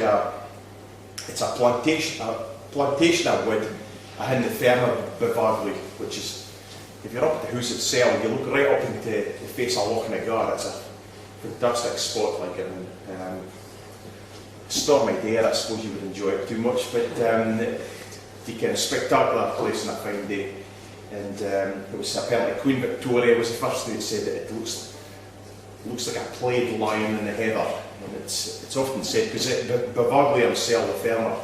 actually it's a plantation of wood in the Ferner Bavagli, which is, if you're up at the house itself, you look right up into the face of Loch Nagar. It's a fantastic spot, like it. Stormy day, I suppose you would enjoy it too much, but the kind of spectacular place on a fine day. And it was apparently Queen Victoria was the first thing that said that it looks like a plaid lying in the heather. And it's often said, because Bavagli himself, the Ferner,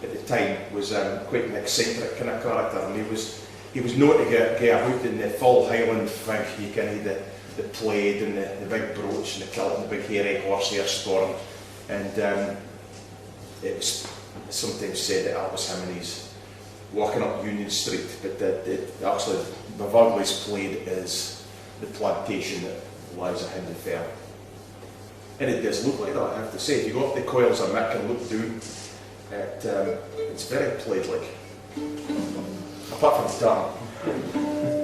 at the time, was quite an eccentric kind of character, and he was known to get out in the full Highland thing. He kind of had the plaid and the big brooch and the kilt and the big hairy horsehair sporran. And it was sometimes said that that was him and he's walking up Union Street, but actually Bavagli's plaid is the plantation that lies behind the fair. And it does look like that, I have to say. If you go up the Coils of Mick and look down, it's very plaid-like, apart from the dark.